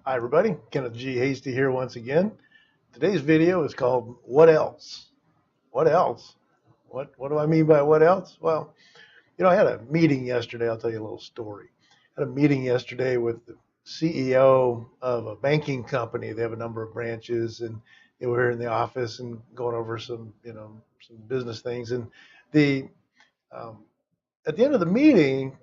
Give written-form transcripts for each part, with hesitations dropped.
Hi everybody, Kenneth G. Hasty here once again. Today's video is called What Else? What else? What do I mean by what else? Well, I had a meeting yesterday. I'll tell you a little story. I had a meeting yesterday with the CEO of a banking company. They have a number of branches, and they were here in the office and going over some business things. And the um, at the end of the meeting,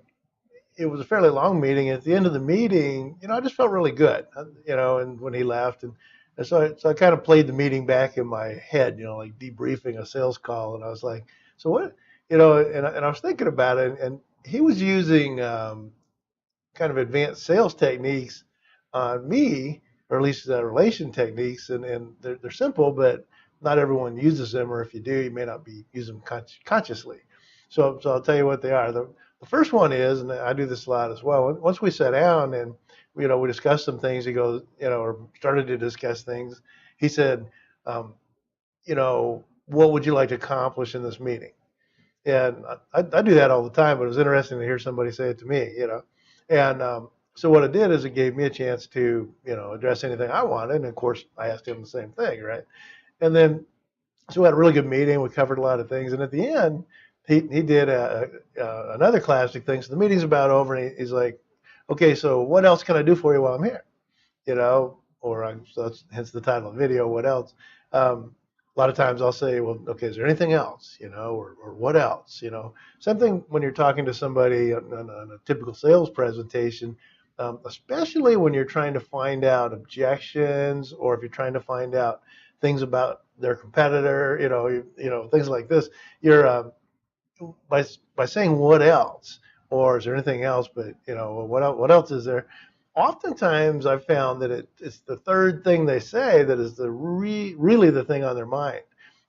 it was a fairly long meeting. At the end of the meeting, I just felt really good, and when he left, and so I kind of played the meeting back in my head, like debriefing a sales call. And I was like, so what, and I was thinking about it, and he was using kind of advanced sales techniques on me, or at least relation techniques, and they're simple, but not everyone uses them, or if you do, you may not be using them consciously. So I'll tell you what they are. The first one is, and I do this a lot as well. Once we sat down and we discussed some things, he goes, or started to discuss things. He said, what would you like to accomplish in this meeting? And I do that all the time, but it was interesting to hear somebody say it to me. And so what it did is it gave me a chance to, address anything I wanted. And of course, I asked him the same thing, right? And then, so we had a really good meeting. We covered a lot of things. And at the end, he did another classic thing. So the meeting's about over, and he's like, okay, so what else can I do for you while I'm here? So that's hence the title of the video, what else? A lot of times I'll say, well, okay, is there anything else, or what else, something when you're talking to somebody on a typical sales presentation, especially when you're trying to find out objections, or if you're trying to find out things about their competitor, things like this, you're by saying what else, or is there anything else, but what else is there? Oftentimes I've found that it's the third thing they say that is really the thing on their mind.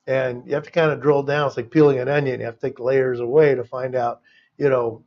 And you have to kind of drill down. It's like peeling an onion. You have to take layers away to find out,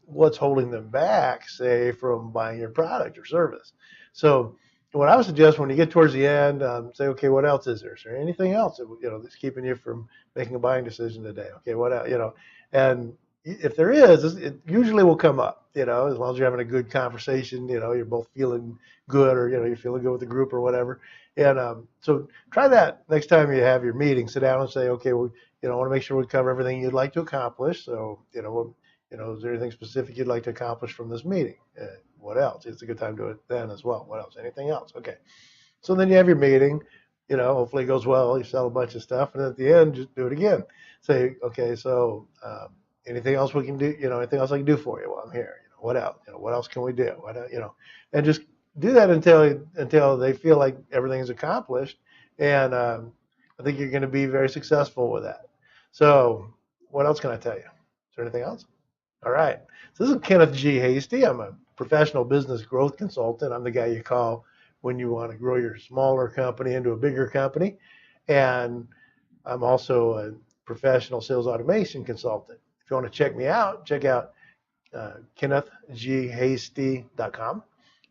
what's holding them back, say, from buying your product or service. So what I would suggest when you get towards the end, say, okay, what else is there? Is there anything else that, that's keeping you from making a buying decision today? Okay, what else, and if there is, it usually will come up, as long as you're having a good conversation, you're both feeling good, or, you're feeling good with the group or whatever. And so try that next time you have your meeting. Sit down and say, okay, well, I want to make sure we cover everything you'd like to accomplish. So, is there anything specific you'd like to accomplish from this meeting? What else? It's a good time to do it then as well. What else? Anything else? Okay. So then you have your meeting, hopefully it goes well. You sell a bunch of stuff. And at the end, just do it again. Say, okay, so anything else we can do? Anything else I can do for you while I'm here? What else? What else can we do? And just do that until they feel like everything's accomplished. And I think you're going to be very successful with that. So what else can I tell you? Is there anything else? All right. So this is Kenneth G. Hasty. I'm a professional business growth consultant. I'm the guy you call when you want to grow your smaller company into a bigger company. And I'm also a professional sales automation consultant. If you want to check me out, check out KennethGHasty.com,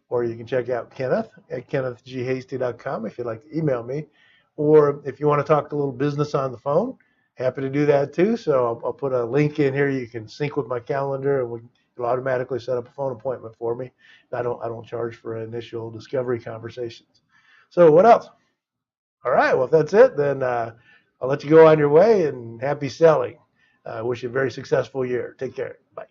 or you can check out Kenneth at KennethGHasty.com if you'd like to email me. Or if you want to talk a little business on the phone, happy to do that too. So I'll put a link in here. You can sync with my calendar, and it'll automatically set up a phone appointment for me. I don't charge for initial discovery conversations. So what else? All right. Well, if that's it, then I'll let you go on your way, and happy selling. I wish you a very successful year. Take care. Bye.